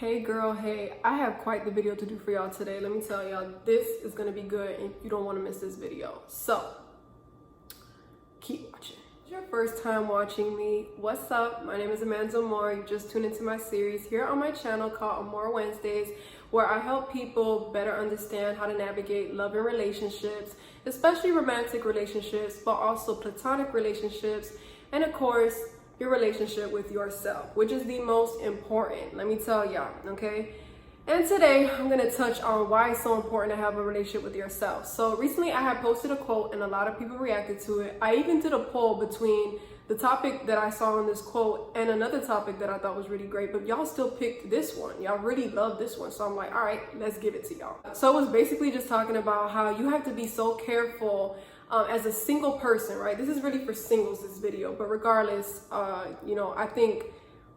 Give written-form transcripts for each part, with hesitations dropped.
Hey girl, hey, I have quite the video to do for y'all today. Let me tell y'all, this is gonna be good and you don't wanna miss this video. So, keep watching. If it's your first time watching me, what's up? My name is TheAmandaAmor. You just tuned into my series here on my channel called Amor Wednesdays, where I help people better understand how to navigate love and relationships, especially romantic relationships, but also platonic relationships, and of course, your relationship with yourself, which is the most important, let me tell y'all, okay? And today I'm gonna touch on why it's so important to have a relationship with yourself. So recently I had posted a quote and a lot of people reacted to it. I even did a poll between the topic that I saw in this quote and another topic that I thought was really great, but y'all still picked this one. Y'all really love this one. So I'm like, all right, let's give it to y'all. So it was basically just talking about how you have to be so careful as a single person, right? This is really for singles, this video, but regardless, I think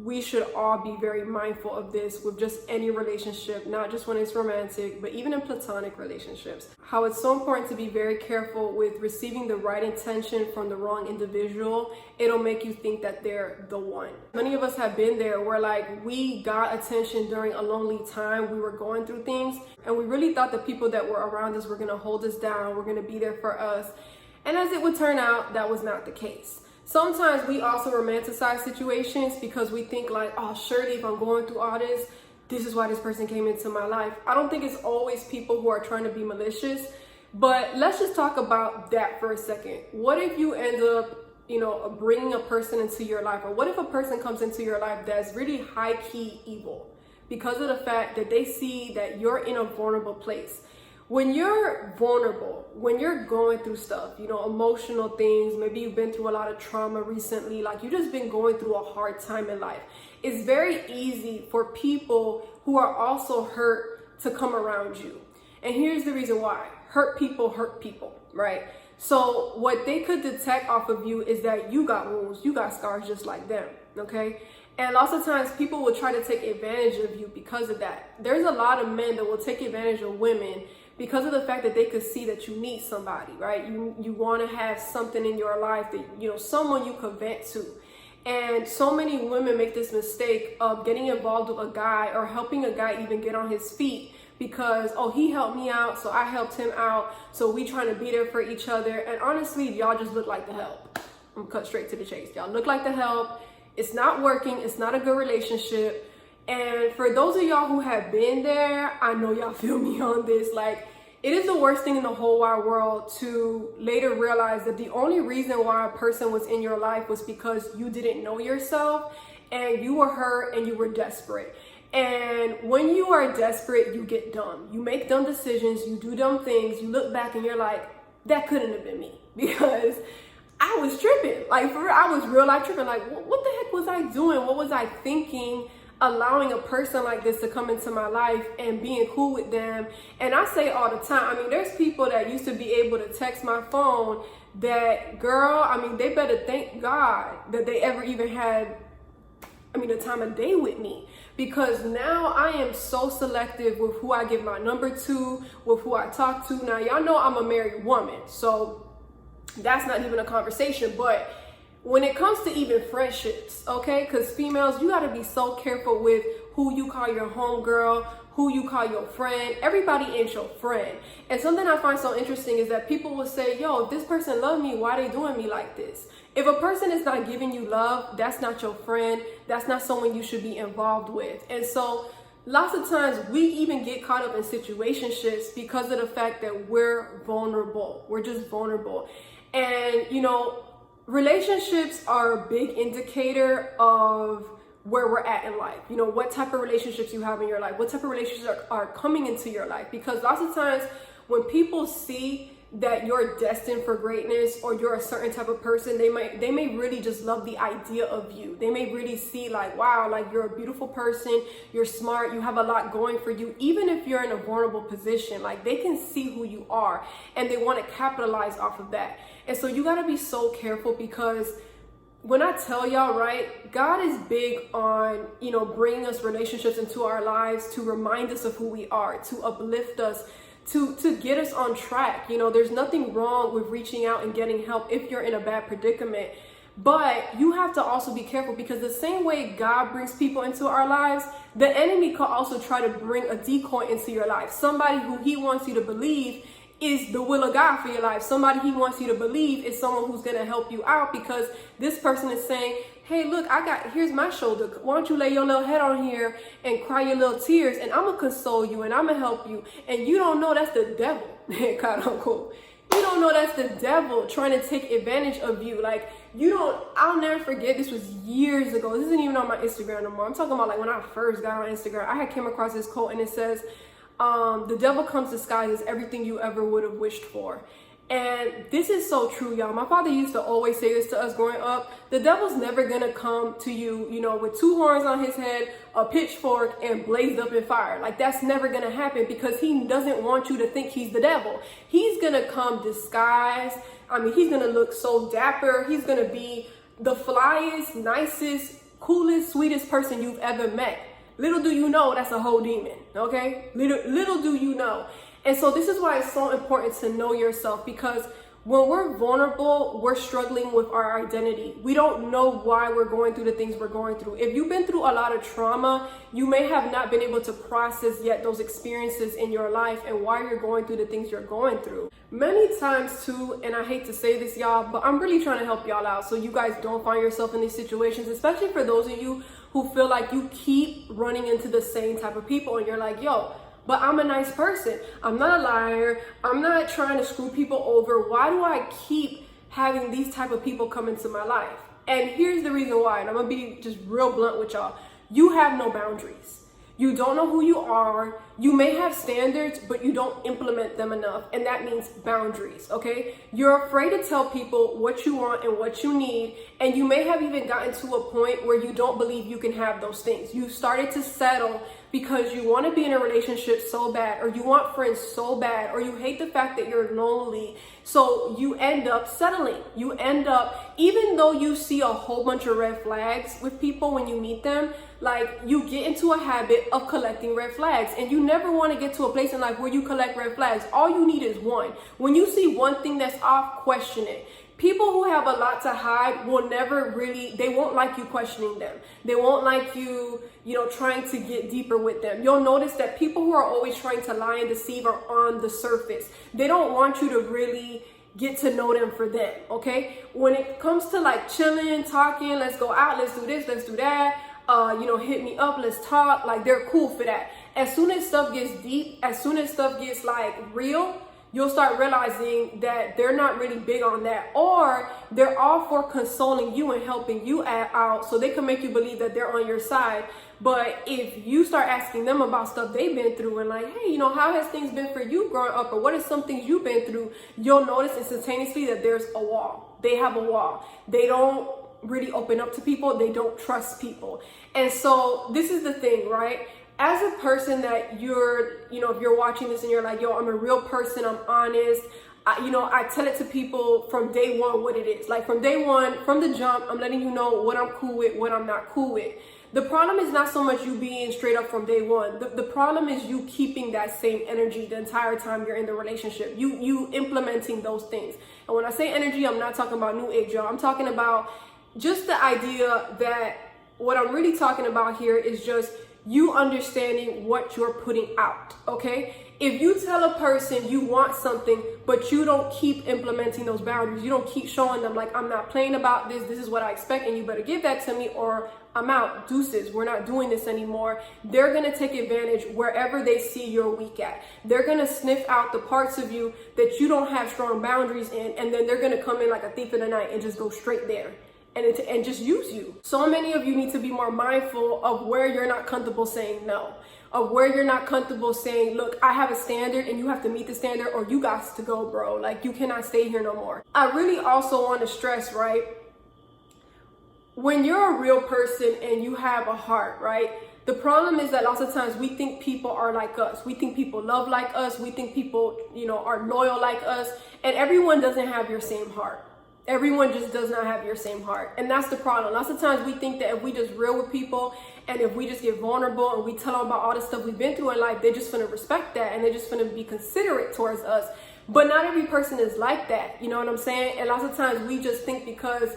we should all be very mindful of this with just any relationship, not just when it's romantic, but even in platonic relationships. How it's so important to be very careful with receiving the right intention from the wrong individual. It'll make you think that they're the one. Many of us have been there where like we got attention during a lonely time, we were going through things, and we really thought the people that were around us were gonna hold us down, were gonna be there for us. And as it would turn out, that was not the case. Sometimes we also romanticize situations because we think like, oh, surely if I'm going through all this is why this person came into my life. I don't think it's always people who are trying to be malicious, but let's just talk about that for a second. What if you end up, bringing a person into your life, or what if a person comes into your life that's really high-key evil because of the fact that they see that you're in a vulnerable place? When you're vulnerable, when you're going through stuff, emotional things, maybe you've been through a lot of trauma recently, like you've just been going through a hard time in life, it's very easy for people who are also hurt to come around you. And here's the reason why. Hurt people, right? So what they could detect off of you is that you got wounds, you got scars just like them, okay? And lots of times people will try to take advantage of you because of that. There's a lot of men that will take advantage of women because of the fact that they could see that you need somebody, right? You want to have something in your life that, someone you could vent to. And so many women make this mistake of getting involved with a guy or helping a guy even get on his feet because, oh, he helped me out, so I helped him out, so we trying to be there for each other. And honestly, y'all just look like the help. I'm gonna cut straight to the chase. Y'all look like the help. It's not working. It's not a good relationship. And for those of y'all who have been there, I know y'all feel me on this. Like, it is the worst thing in the whole wide world to later realize that the only reason why a person was in your life was because you didn't know yourself and you were hurt and you were desperate. And when you are desperate, you get dumb. You make dumb decisions, you do dumb things, you look back and you're like, that couldn't have been me because I was tripping. Like, for real, I was real life tripping. Like, what the heck was I doing? What was I thinking? Allowing a person like this to come into my life and being cool with them. And I say all the time, there's people that used to be able to text my phone that, girl, they better thank God that they ever even had, the time of day with me. Because now I am so selective with who I give my number to, with who I talk to. Now, y'all know I'm a married woman, so that's not even a conversation, but when it comes to even friendships, okay, because females, you got to be so careful with who you call your homegirl, who you call your friend. Everybody ain't your friend. And something I find so interesting is that people will say, yo, if this person loves me, why they doing me like this? If a person is not giving you love, that's not your friend. That's not someone you should be involved with. And so lots of times we even get caught up in situationships because of the fact that we're vulnerable. We're just vulnerable. And, relationships are a big indicator of where we're at in life. What type of relationships you have in your life, what type of relationships are coming into your life. Because lots of times when people see that you're destined for greatness or you're a certain type of person, they may really just love the idea of you. They may really see like, wow, like you're a beautiful person, you're smart, you have a lot going for you. Even if you're in a vulnerable position, like they can see who you are and they want to capitalize off of that. And so you got to be so careful because when I tell y'all, right, God is big on, bringing us relationships into our lives to remind us of who we are, to uplift us, to get us on track. There's nothing wrong with reaching out and getting help if you're in a bad predicament. But you have to also be careful, because the same way God brings people into our lives, the enemy could also try to bring a decoy into your life. Somebody who he wants you to believe is the will of God for your life. Somebody he wants you to believe is someone who's going to help you out, because this person is saying, hey, look, here's my shoulder. Why don't you lay your little head on here and cry your little tears, and I'm going to console you and I'm going to help you. And you don't know that's the devil, quote unquote. You don't know that's the devil trying to take advantage of you. Like, I'll never forget, this was years ago. This isn't even on my Instagram no more. I'm talking about like when I first got on Instagram. I had came across this quote, and it says, the devil comes disguised as everything you ever would have wished for. And this is so true, y'all. My father used to always say this to us growing up. The devil's never gonna come to you, with two horns on his head, a pitchfork, and blazed up in fire. Like, that's never gonna happen, because he doesn't want you to think he's the devil. He's gonna come disguised. He's gonna look so dapper. He's gonna be the flyest, nicest, coolest, sweetest person you've ever met. Little do you know, that's a whole demon, okay? Little do you know. And so this is why it's so important to know yourself, because when we're vulnerable, we're struggling with our identity. We don't know why we're going through the things we're going through. If you've been through a lot of trauma, you may have not been able to process yet those experiences in your life and why you're going through the things you're going through. Many times too, and I hate to say this, y'all, but I'm really trying to help y'all out so you guys don't find yourself in these situations, especially for those of you who feel like you keep running into the same type of people, and you're like, yo, but I'm a nice person. I'm not a liar. I'm not trying to screw people over. Why do I keep having these type of people come into my life? And here's the reason why, and I'm gonna be just real blunt with y'all. You have no boundaries. You don't know who you are. You may have standards, but you don't implement them enough. And that means boundaries, okay? You're afraid to tell people what you want and what you need. And you may have even gotten to a point where you don't believe you can have those things. You started to settle because you want to be in a relationship so bad, or you want friends so bad, or you hate the fact that you're lonely. So you end up settling. You end up, even though you see a whole bunch of red flags with people when you meet them, like, you get into a habit of collecting red flags, and you never want to get to a place in life where you collect red flags. All you need is one. When you see one thing that's off, question it. People who have a lot to hide will never really, they won't like you questioning them. They won't like you, trying to get deeper with them. You'll notice that people who are always trying to lie and deceive are on the surface. They don't want you to really get to know them for them, okay? When it comes to like chilling, talking, let's go out, let's do this, let's do that, hit me up, let's talk, like, they're cool for that. As soon as stuff gets deep, as soon as stuff gets like real, you'll start realizing that they're not really big on that, or they're all for consoling you and helping you out so they can make you believe that they're on your side. But if you start asking them about stuff they've been through and like, hey, how has things been for you growing up, or what are some things you've been through, you'll notice instantaneously that there's a wall. They have a wall. They don't really open up to people. They don't trust people. And so this is the thing, right? As a person that if you're watching this and you're like, yo, I'm a real person, I'm honest, I tell it to people from day one what it is. Like, from day one, from the jump, I'm letting you know what I'm cool with, what I'm not cool with. The problem is not so much you being straight up from day one. The problem is you keeping that same energy the entire time you're in the relationship. You implementing those things. And when I say energy, I'm not talking about new age, y'all. I'm talking about just the idea that what I'm really talking about here is just you understanding what you're putting out, okay? If you tell a person you want something, but you don't keep implementing those boundaries, you don't keep showing them like, I'm not playing about this, this is what I expect, and you better give that to me, or I'm out, deuces, we're not doing this anymore. They're gonna take advantage wherever they see you're weak at. They're gonna sniff out the parts of you that you don't have strong boundaries in, and then they're gonna come in like a thief in the night and just go straight there. And just use you. So many of you need to be more mindful of where you're not comfortable saying no, of where you're not comfortable saying, look, I have a standard and you have to meet the standard, or you got to go, bro. Like, you cannot stay here no more. I really also want to stress, right? When you're a real person and you have a heart, right? The problem is that lots of times we think people are like us. We think people love like us. We think people, are loyal like us. And everyone doesn't have your same heart. Everyone just does not have your same heart. And that's the problem. Lots of times we think that if we just real with people and if we just get vulnerable and we tell them about all the stuff we've been through in life, they're just going to respect that and they're just going to be considerate towards us. But not every person is like that. You know what I'm saying? And lots of times we just think because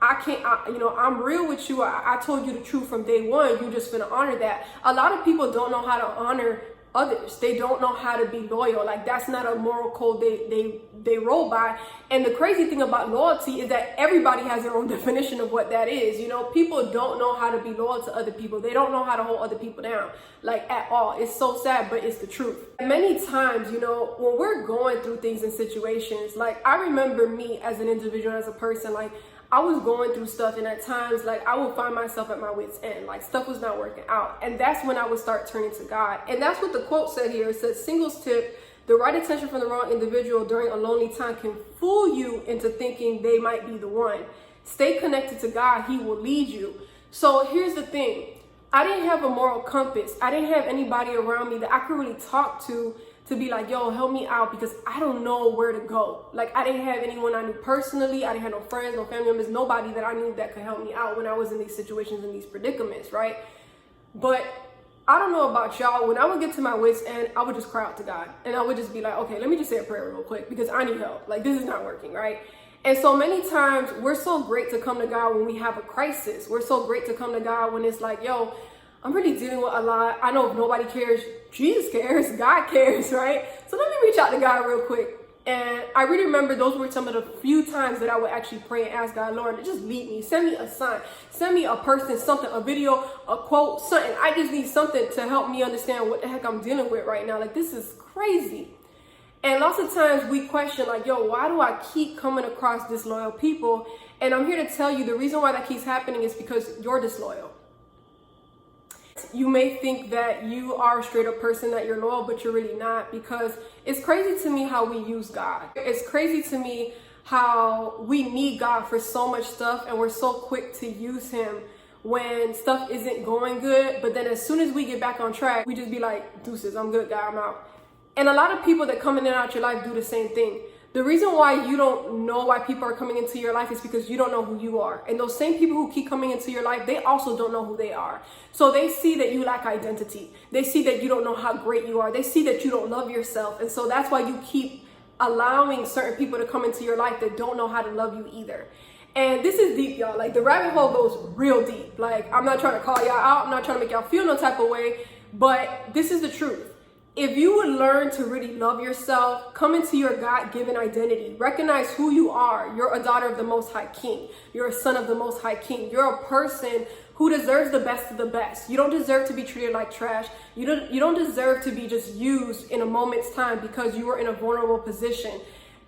I'm real with you. I told you the truth from day one. You just finna honor that. A lot of people don't know how to honor others. They don't know how to be loyal. Like, that's not a moral code they roll by. And the crazy thing about loyalty is that everybody has their own definition of what that is. You know, people don't know how to be loyal to other people. They don't know how to hold other people down, like, at all. It's so sad, but it's the truth. Many times, you know, when we're going through things and situations, like, I remember me as an individual, as a person, like, I was going through stuff, and at times, like, I would find myself at my wit's end. Like, stuff was not working out. And that's when I would start turning to God. And that's what the quote said here. It says, singles tip, the right attention from the wrong individual during a lonely time can fool you into thinking they might be the one. Stay connected to God. He will lead you. So here's the thing. I didn't have a moral compass. I didn't have anybody around me that I could really talk to be like, yo, help me out, because I don't know where to go. Like, I didn't have anyone I knew personally. I didn't have no friends, no family members, nobody that I knew that could help me out when I was in these situations, in these predicaments, right? But I don't know about y'all. When I would get to my wit's end, I would just cry out to God. And I would just be like, okay, let me just say a prayer real quick, because I need help. Like, this is not working, right? And so many times we're so great to come to God when we have a crisis. We're so great to come to God when it's like, yo, I'm really dealing with a lot. I know if nobody cares, Jesus cares, God cares, right? So let me reach out to God real quick. And I really remember those were some of the few times that I would actually pray and ask God, Lord, just lead me. Send me a sign. Send me a person, something, a video, a quote, something. I just need something to help me understand what the heck I'm dealing with right now. Like, this is crazy. And lots of times we question, like, yo, why do I keep coming across disloyal people? And I'm here to tell you the reason why that keeps happening is because you're disloyal. You may think that you are a straight up person, that you're loyal, but you're really not, because it's crazy to me how we use God. It's crazy to me how we need God for so much stuff, and we're so quick to use him when stuff isn't going good. But then as soon as we get back on track, we just be like, deuces, I'm good, God, I'm out. And a lot of people that come in and out your life do the same thing. The reason why you don't know why people are coming into your life is because you don't know who you are. And those same people who keep coming into your life, they also don't know who they are. So they see that you lack identity. They see that you don't know how great you are. They see that you don't love yourself. And so that's why you keep allowing certain people to come into your life that don't know how to love you either. And this is deep, y'all. Like, the rabbit hole goes real deep. Like, I'm not trying to call y'all out. I'm not trying to make y'all feel no type of way. But this is the truth. If you would learn to really love yourself, come into your God-given identity, recognize who you are. You're a daughter of the Most High King. You're a son of the Most High King. You're a person who deserves the best of the best. You don't deserve to be treated like trash. You don't deserve to be just used in a moment's time because you were in a vulnerable position.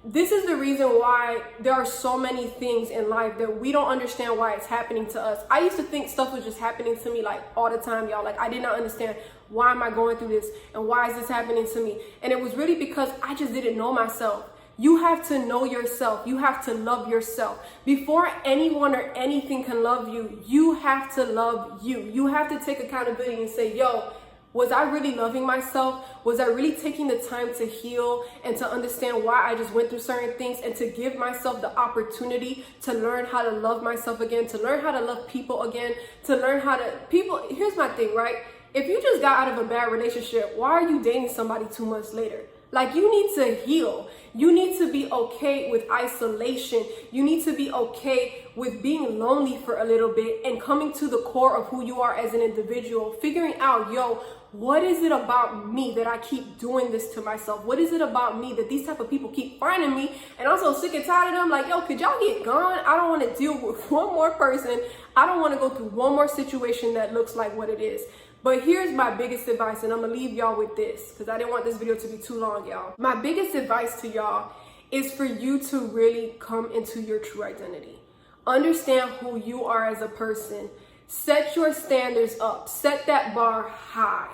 This is the reason why there are so many things in life that we don't understand why it's happening to us. I used to think stuff was just happening to me like all the time, y'all. Like, I did not understand, why am I going through this and why is this happening to me? And it was really because I just didn't know myself. You have to know yourself. You have to love yourself. Before anyone or anything can love you, you have to love you. You have to take accountability and say, yo, was I really loving myself? Was I really taking the time to heal and to understand why I just went through certain things, and to give myself the opportunity to learn how to love myself again, to learn how to love people again, to learn how to, here's my thing, right? If you just got out of a bad relationship, why are you dating somebody 2 months later? Like, you need to heal. You need to be okay with isolation. You need to be okay with being lonely for a little bit and coming to the core of who you are as an individual, figuring out, yo, what is it about me that I keep doing this to myself? What is it about me that these type of people keep finding me? And I'm so sick and tired of them. Like, yo, could y'all get gone? I don't want to deal with one more person. I don't want to go through one more situation that looks like what it is. But here's my biggest advice, and I'm gonna leave y'all with this because I didn't want this video to be too long, y'all. My biggest advice to y'all is for you to really come into your true identity. Understand who you are as a person. Set your standards up. Set that bar high.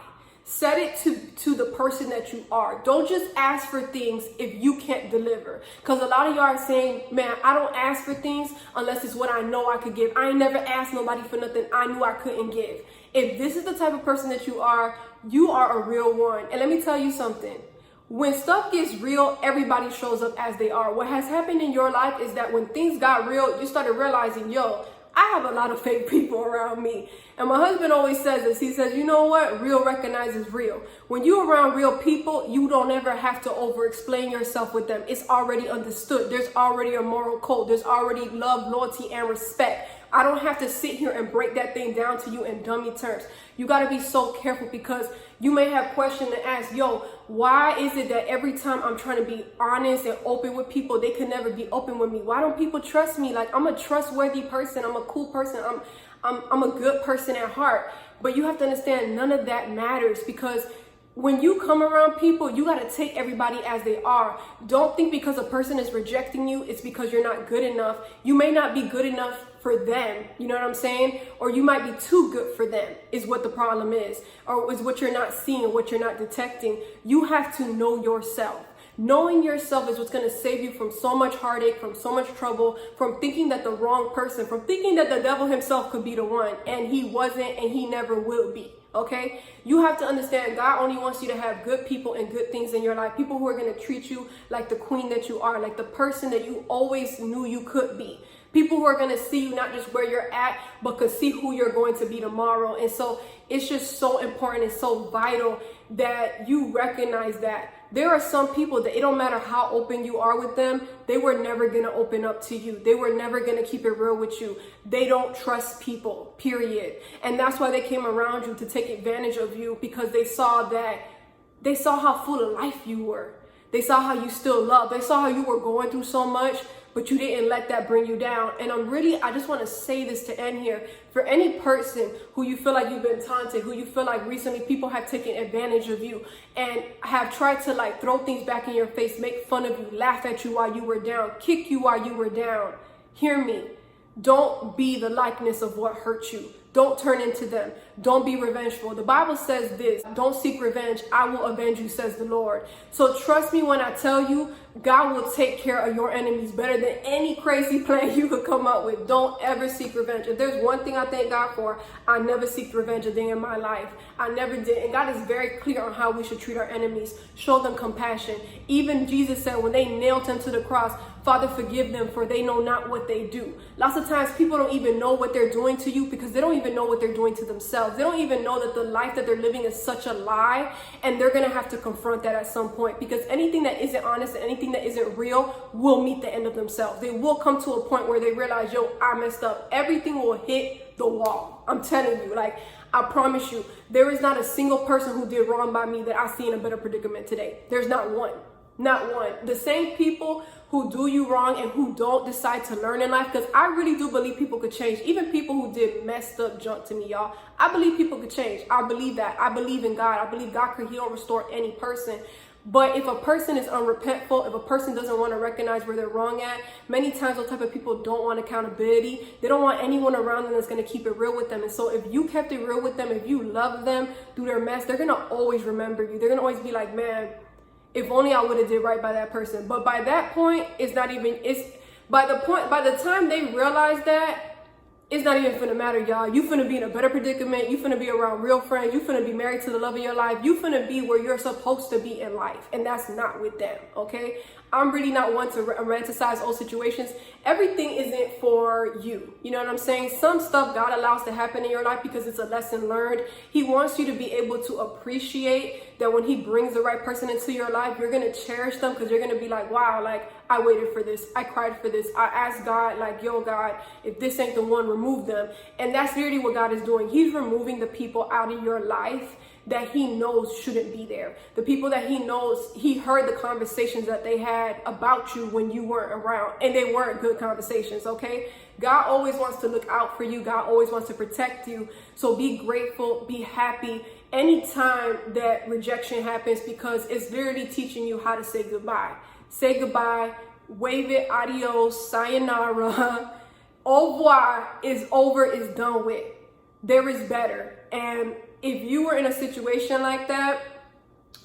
Set it to the person that you are. Don't just ask for things if you can't deliver. Because a lot of y'all are saying, man, I don't ask for things unless it's what I know I could give. I ain't never asked nobody for nothing I knew I couldn't give. If this is the type of person that you are a real one. And let me tell you something. When stuff gets real, everybody shows up as they are. What has happened in your life is that when things got real, you started realizing, yo, I have a lot of fake people around me. And my husband always says this. He says, you know what? Real recognizes real. When you're around real people, you don't ever have to over-explain yourself with them. It's already understood. There's already a moral code. There's already love, loyalty, and respect. I don't have to sit here and break that thing down to you in dummy terms. You got to be so careful, because you may have questions to ask. Yo, why is it that every time I'm trying to be honest and open with people, they can never be open with me? Why don't people trust me? Like, I'm a trustworthy person. I'm a cool person. I'm a good person at heart. But you have to understand, none of that matters, because when you come around people, you got to take everybody as they are. Don't think because a person is rejecting you, it's because you're not good enough. You may not be good enough for them, you know what I'm saying? Or you might be too good for them, is what the problem is, or is what you're not seeing, what you're not detecting. You have to know yourself. Knowing yourself is what's going to save you from so much heartache, from so much trouble, from thinking that the wrong person, from thinking that the devil himself could be the one, and he wasn't, and he never will be. Okay, you have to understand, God only wants you to have good people and good things in your life. People who are going to treat you like the queen that you are, like the person that you always knew you could be. People who are going to see you not just where you're at, but could see who you're going to be tomorrow. And so it's just so important and so vital that you recognize that. There are some people that it don't matter how open you are with them, they were never going to open up to you. They were never going to keep it real with you. They don't trust people, period. And that's why they came around you, to take advantage of you, because they saw how full of life you were. They saw how you still loved. They saw how you were going through so much, but you didn't let that bring you down. And I just want to say this to end here. For any person who you feel like you've been taunted, who you feel like recently people have taken advantage of you and have tried to like throw things back in your face, make fun of you, laugh at you while you were down, kick you while you were down, hear me. Don't be the likeness of what hurt you. Don't turn into them. Don't be revengeful. The Bible says this: don't seek revenge. I will avenge you, says the Lord. So trust me when I tell you, God will take care of your enemies better than any crazy plan you could come up with. Don't ever seek revenge. If there's one thing I thank God for, I never seek revenge a day in my life. I never did. And God is very clear on how we should treat our enemies. Show them compassion. Even Jesus said when they nailed him to the cross, Father, forgive them, for they know not what they do. Lots of times people don't even know what they're doing to you, because they don't even know what they're doing to themselves. They don't even know that the life that they're living is such a lie, and they're going to have to confront that at some point, because anything that isn't honest and anything that isn't real will meet the end of themselves. They will come to a point where they realize, yo, I messed up. Everything will hit the wall. I'm telling you, like, I promise you, there is not a single person who did wrong by me that I see in a better predicament today. There's not one. Not one. The same people who do you wrong and who don't decide to learn in life, because I really do believe people could change. Even people who did messed up junk to me, y'all. I believe people could change. I believe that. I believe in God. I believe God could heal and restore any person. But if a person is unrepentful, if a person doesn't want to recognize where they're wrong at, many times those type of people don't want accountability. They don't want anyone around them that's going to keep it real with them. And so if you kept it real with them, if you love them through their mess, they're going to always remember you. They're going to always be like, man, if only I would have did right by that person. But by that point, by the time they realize that, it's not even finna matter, y'all. You finna be in a better predicament. You finna be around real friends. You finna be married to the love of your life. You finna be where you're supposed to be in life. And that's not with them, okay? I'm really not one to romanticize old situations. Everything isn't for you. You know what I'm saying? Some stuff God allows to happen in your life because it's a lesson learned. He wants you to be able to appreciate that when he brings the right person into your life, you're going to cherish them, because you're going to be like, wow, like, I waited for this. I cried for this. I asked God, like, yo, God, if this ain't the one, remove them. And that's really what God is doing. He's removing the people out of your life that he knows shouldn't be there. The people that he knows, he heard the conversations that they had about you when you weren't around, and they weren't good conversations, okay? God always wants to look out for you. God always wants to protect you. So be grateful, be happy anytime that rejection happens, because it's literally teaching you how to say goodbye. Say goodbye, wave it, adios, sayonara, au revoir is over, is done with. There is better. And if you were in a situation like that,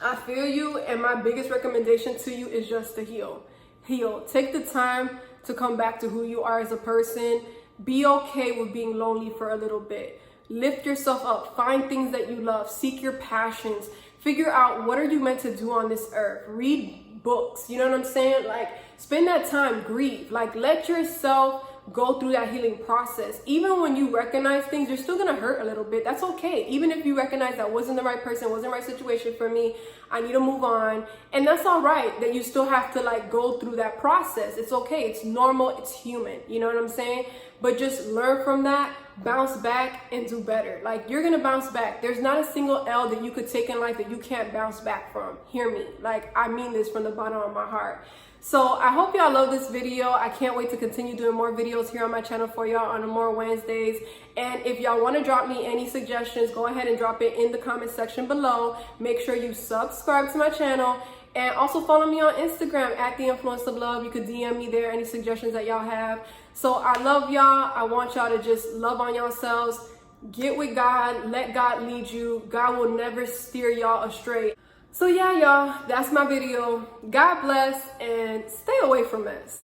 I feel you, and my biggest recommendation to you is just to heal. Heal. Take the time to come back to who you are as a person. Be okay with being lonely for a little bit. Lift yourself up. Find things that you love. Seek your passions. Figure out, what are you meant to do on this earth? Read books. You know what I'm saying? Like, spend that time. Grieve. Like, let yourself go through that healing process. Even when you recognize things, you're still gonna hurt a little bit. That's okay. Even if you recognize that wasn't the right person, wasn't the right situation for me, I need to move on. And that's all right, that you still have to like go through that process. It's okay, it's normal, it's human. You know what I'm saying? But just learn from that, bounce back, and do better. Like, you're gonna bounce back. There's not a single L that you could take in life that you can't bounce back from. Hear me. Like, I mean this from the bottom of my heart. So I hope y'all love this video. I can't wait to continue doing more videos here on my channel for y'all on Amor Wednesdays. And if y'all want to drop me any suggestions, go ahead and drop it in the comment section below. Make sure you subscribe to my channel. And also follow me on Instagram at TheInfluenceOfLove. You could DM me there, any suggestions that y'all have. So I love y'all. I want y'all to just love on yourselves. Get with God. Let God lead you. God will never steer y'all astray. So yeah, y'all, that's my video. God bless and stay away from mess.